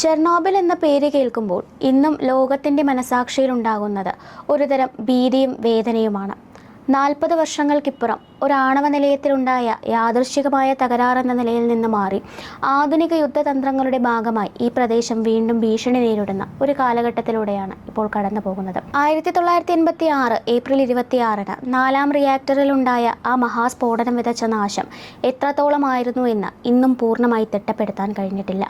ചെർണോബിൽ എന്ന പേര് കേൾക്കുമ്പോൾ ഇന്നും ലോകത്തിൻ്റെ മനസാക്ഷിയിലുണ്ടാകുന്നത് ഒരുതരം ഭീതിയും വേദനയുമാണ്. 40 വർഷങ്ങൾക്കിപ്പുറം ഒരു ആണവ നിലയത്തിലുണ്ടായ യാദൃശ്ചികമായ തകരാറെന്ന നിലയിൽ നിന്ന് മാറി ആധുനിക യുദ്ധതന്ത്രങ്ങളുടെ ഭാഗമായി ഈ പ്രദേശം വീണ്ടും ഭീഷണി നേരിടുന്ന ഒരു കാലഘട്ടത്തിലൂടെയാണ് ഇപ്പോൾ കടന്നു പോകുന്നത്. 1986 ഏപ്രിൽ 26-ന് 4ാം റിയാക്ടറിലുണ്ടായ ആ മഹാസ്ഫോടനം വിതച്ച നാശം എത്രത്തോളമായിരുന്നു എന്ന് ഇന്നും പൂർണ്ണമായി തിട്ടപ്പെടുത്താൻ കഴിഞ്ഞിട്ടില്ല.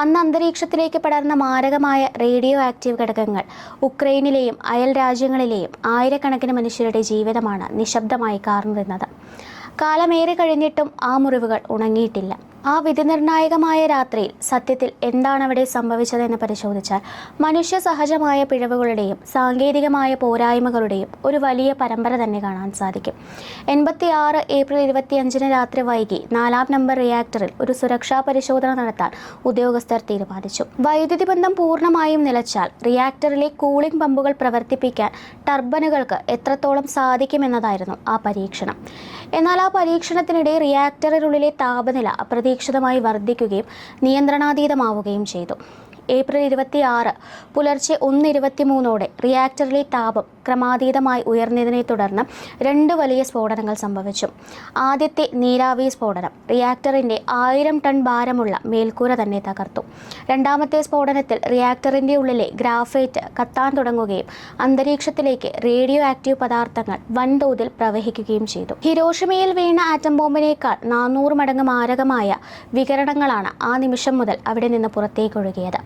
അന്ന് അന്തരീക്ഷത്തിലേക്ക് പടർന്ന മാരകമായ റേഡിയോ ആക്റ്റീവ് ഘടകങ്ങൾ ഉക്രൈനിലെയും അയൽ രാജ്യങ്ങളിലെയും ആയിരക്കണക്കിന് മനുഷ്യരുടെ ജീവിതമാണ് നിശബ്ദമായി കാർന്നുതിന്നത്. കാലമേറെ കഴിഞ്ഞിട്ടും ആ മുറിവുകൾ ഉണങ്ങിയിട്ടില്ല. ആ വിധിനിർണായകമായ രാത്രിയിൽ സത്യത്തിൽ എന്താണ് അവിടെ സംഭവിച്ചതെന്ന് പരിശോധിച്ചാൽ മനുഷ്യ സഹജമായ പിഴവുകളുടെയും സാങ്കേതികമായ പോരായ്മകളുടെയും ഒരു വലിയ പരമ്പര തന്നെ കാണാൻ സാധിക്കും. 86 ഏപ്രിൽ 25-ന് രാത്രി വൈകി 4ാം നമ്പർ റിയാക്ടറിൽ ഒരു സുരക്ഷാ പരിശോധന നടത്താൻ ഉദ്യോഗസ്ഥർ തീരുമാനിച്ചു. വൈദ്യുതി ബന്ധം പൂർണ്ണമായും നിലച്ചാൽ റിയാക്ടറിലെ കൂളിംഗ് പമ്പുകൾ പ്രവർത്തിപ്പിക്കാൻ ടർബനുകൾക്ക് എത്രത്തോളം സാധിക്കുമെന്നതായിരുന്നു ആ പരീക്ഷണം. എന്നാൽ ആ പരീക്ഷണത്തിനിടെ റിയാക്ടറിനുള്ളിലെ താപനില അപ്രതീക്ഷിതമായി വർദ്ധിക്കുകയും നിയന്ത്രണാതീതമാവുകയും ചെയ്തു. ഏപ്രിൽ 26 പുലർച്ചെ 1:23 റിയാക്ടറിലെ താപം ക്രമാതീതമായി ഉയർന്നതിനെ തുടർന്ന് 2 വലിയ സ്ഫോടനങ്ങൾ സംഭവിച്ചു. ആദ്യത്തെ നീരാവി സ്ഫോടനം റിയാക്ടറിൻ്റെ 1000 ടൺ ഭാരമുള്ള മേൽക്കൂര തന്നെ തകർത്തു. രണ്ടാമത്തെ സ്ഫോടനത്തിൽ റിയാക്ടറിൻ്റെ ഉള്ളിലെ ഗ്രാഫൈറ്റ് കത്താൻ തുടങ്ങുകയും അന്തരീക്ഷത്തിലേക്ക് റേഡിയോ ആക്റ്റീവ് പദാർത്ഥങ്ങൾ വൻതോതിൽ പ്രവഹിക്കുകയും ചെയ്തു. ഹിരോഷിമയിൽ വീണ ആറ്റം ബോംബിനേക്കാൾ 400 മടങ്ങ് മാരകമായ വികിരണങ്ങളാണ് ആ നിമിഷം മുതൽ അവിടെ നിന്ന് പുറത്തേക്കൊഴുകിയത്.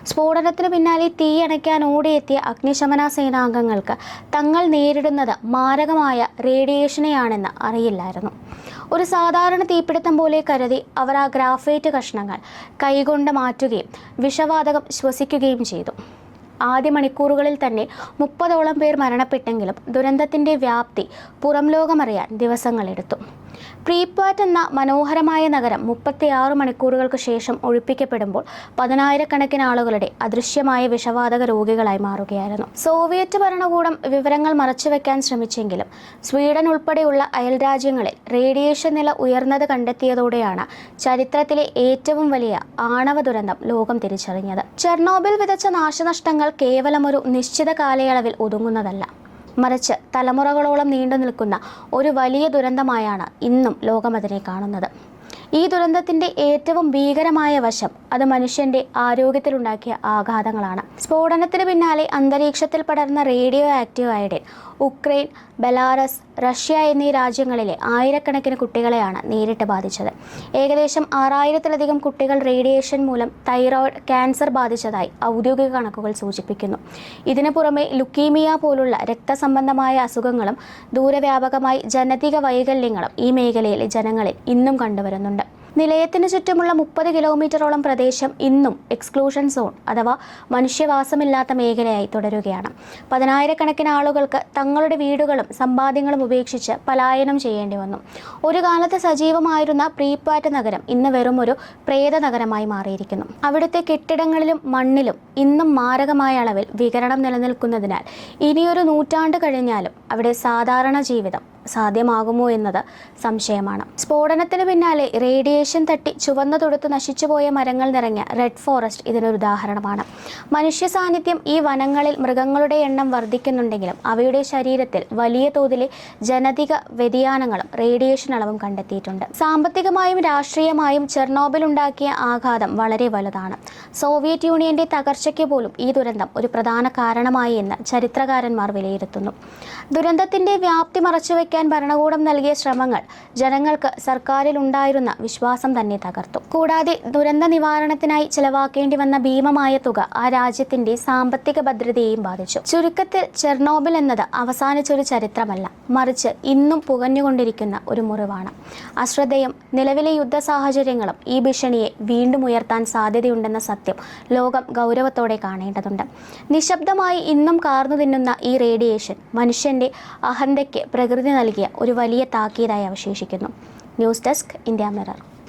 സ്ഫോടനത്തിന് പിന്നാലെ തീ അണയ്ക്കാൻ ഓടിയെത്തിയ അഗ്നിശമന സേനാംഗങ്ങൾക്ക് തങ്ങൾ നേരിടുന്നത് മാരകമായ റേഡിയേഷനെയാണെന്ന് അറിയില്ലായിരുന്നു. ഒരു സാധാരണ തീപിടുത്തം പോലെ കരുതി അവർ ആ ഗ്രാഫൈറ്റ് കഷ്ണങ്ങൾ കൈകൊണ്ട് മാറ്റുകയും വിഷവാതകം ശ്വസിക്കുകയും ചെയ്തു. ആദ്യ മണിക്കൂറുകളിൽ തന്നെ 30ഓളം പേർ മരണപ്പെട്ടെങ്കിലും ദുരന്തത്തിൻ്റെ വ്യാപ്തി പുറം ലോകമറിയാൻ ദിവസങ്ങളെടുത്തു. പ്രീപാറ്റ് എന്ന മനോഹരമായ നഗരം 36 മണിക്കൂറുകൾക്ക് ശേഷം ഒഴിപ്പിക്കപ്പെടുമ്പോൾ 10,000-കണക്കിന് ആളുകളുടെ അദൃശ്യമായ വിഷവാതക രോഗികളായി മാറുകയായിരുന്നു. സോവിയറ്റ് ഭരണകൂടം വിവരങ്ങൾ മറച്ചുവെക്കാൻ ശ്രമിച്ചെങ്കിലും സ്വീഡൻ ഉൾപ്പെടെയുള്ള അയൽ രാജ്യങ്ങളിൽ റേഡിയേഷൻ നില ഉയർന്നത് കണ്ടെത്തിയതോടെയാണ് ചരിത്രത്തിലെ ഏറ്റവും വലിയ ആണവ ദുരന്തം ലോകം തിരിച്ചറിഞ്ഞത്. ചെർണോബിൽ വിതച്ച നാശനഷ്ടങ്ങൾ കേവലം ഒരു നിശ്ചിത കാലയളവിൽ ഒതുങ്ങുന്നതല്ല, മറിച്ച് തലമുറകളോളം നീണ്ടു നിൽക്കുന്ന ഒരു വലിയ ദുരന്തമായാണ് ഇന്നും ലോകം അതിനെ കാണുന്നത്. ഈ ദുരന്തത്തിൻ്റെ ഏറ്റവും ഭീകരമായ വശം അത് മനുഷ്യൻ്റെ ആരോഗ്യത്തിലുണ്ടാക്കിയ ആഘാതങ്ങളാണ്. സ്ഫോടനത്തിന് പിന്നാലെ അന്തരീക്ഷത്തിൽ പടർന്ന radioactive iodine Ukraine, Belarus, Russia എന്നീ രാജ്യങ്ങളിലെ ആയിരക്കണക്കിന് കുട്ടികളെയാണ് നേരിട്ട് ബാധിച്ചത്. ഏകദേശം 6000-ലധികം കുട്ടികൾ റേഡിയേഷൻ മൂലം തൈറോയ്ഡ് ക്യാൻസർ ബാധിച്ചതായി ഔദ്യോഗിക കണക്കുകൾ സൂചിപ്പിക്കുന്നു. ഇതിനു പുറമെ ലുക്കീമിയ പോലുള്ള രക്തസംബന്ധമായ അസുഖങ്ങളും ദൂരവ്യാപകമായി ജനതിക വൈകല്യങ്ങളും ഈ മേഖലയിലെ ജനങ്ങളിൽ ഇന്നും കണ്ടുവരുന്നുണ്ട്. നിലയത്തിന് ചുറ്റുമുള്ള 30 കിലോമീറ്ററോളം പ്രദേശം ഇന്നും എക്സ്ക്ലൂഷൻ സോൺ അഥവാ മനുഷ്യവാസമില്ലാത്ത മേഖലയായി തുടരുകയാണ്. 10,000-കണക്കിന് ആളുകൾക്ക് തങ്ങളുടെ വീടുകളും സമ്പാദ്യങ്ങളും ഉപേക്ഷിച്ച് പലായനം ചെയ്യേണ്ടി വന്നു. ഒരു കാലത്ത് സജീവമായിരുന്ന പ്രീപാറ്റ് നഗരം ഇന്ന് വെറും ഒരു പ്രേത നഗരമായി മാറിയിരിക്കുന്നു. അവിടുത്തെ കെട്ടിടങ്ങളിലും മണ്ണിലും ഇന്നും മാരകമായ അളവിൽ വികിരണം നിലനിൽക്കുന്നതിനാൽ ഇനിയൊരു നൂറ്റാണ്ട് കഴിഞ്ഞാലും അവിടെ സാധാരണ ജീവിതം സാധ്യമാകുമോ എന്നത് സംശയമാണ്. സ്ഫോടനത്തിന് പിന്നാലെ റേഡിയേഷൻ തട്ടി ചുവന്നു തൊടുത്ത് നശിച്ചുപോയ മരങ്ങൾ നിറഞ്ഞ റെഡ് ഫോറസ്റ്റ് ഇതിനൊരു ഉദാഹരണമാണ്. മനുഷ്യ സാന്നിധ്യം ഈ വനങ്ങളിൽ മൃഗങ്ങളുടെ എണ്ണം വർദ്ധിക്കുന്നുണ്ടെങ്കിലും അവയുടെ ശരീരത്തിൽ വലിയ തോതിലെ ജനതിക വ്യതിയാനങ്ങളും റേഡിയേഷൻ അളവും കണ്ടെത്തിയിട്ടുണ്ട്. സാമ്പത്തികമായും രാഷ്ട്രീയമായും ചെർണോബിൽ ഉണ്ടാക്കിയ ആഘാതം വളരെ വലുതാണ്. സോവിയറ്റ് യൂണിയന്റെ തകർച്ചയ്ക്ക് പോലും ഈ ദുരന്തം ഒരു പ്രധാന കാരണമായി എന്ന് ചരിത്രകാരന്മാർ വിലയിരുത്തുന്നു. ദുരന്തത്തിന്റെ വ്യാപ്തി മറച്ചുവെക്കാൻ ഭരണകൂടം നൽകിയ ശ്രമങ്ങൾ ജനങ്ങൾക്ക് സർക്കാരിൽ ഉണ്ടായിരുന്ന വിശ്വാസം തന്നെ തകർത്തു. കൂടാതെ ദുരന്ത നിവാരണത്തിനായി ചെലവാക്കേണ്ടി വന്ന ഭീമമായ തുക ആ രാജ്യത്തിന്റെ സാമ്പത്തിക ഭദ്രതയെയും ബാധിച്ചു. ചുരുക്കത്തിൽ ചെർണോബിൽ എന്നത് അവസാനിച്ചൊരു ചരിത്രമല്ല, മറിച്ച് ഇന്നും പുകഞ്ഞുകൊണ്ടിരിക്കുന്ന ഒരു മുറിവാണ്. അശ്രദ്ധയും നിലവിലെ യുദ്ധ സാഹചര്യങ്ങളും ഈ ഭീഷണിയെ വീണ്ടും ഉയർത്താൻ സാധ്യതയുണ്ടെന്ന സത്യം ലോകം ഗൗരവത്തോടെ കാണേണ്ടതുണ്ട്. നിശബ്ദമായി ഇന്നും കാർന്നു തിന്നുന്ന ഈ റേഡിയേഷൻ മനുഷ്യന്റെ അഹന്തയ്ക്ക് പ്രകൃതി നൽകിയ ഒരു വലിയ താക്കീതായി അവശേഷിക്കുന്നു. News desk, India mirror.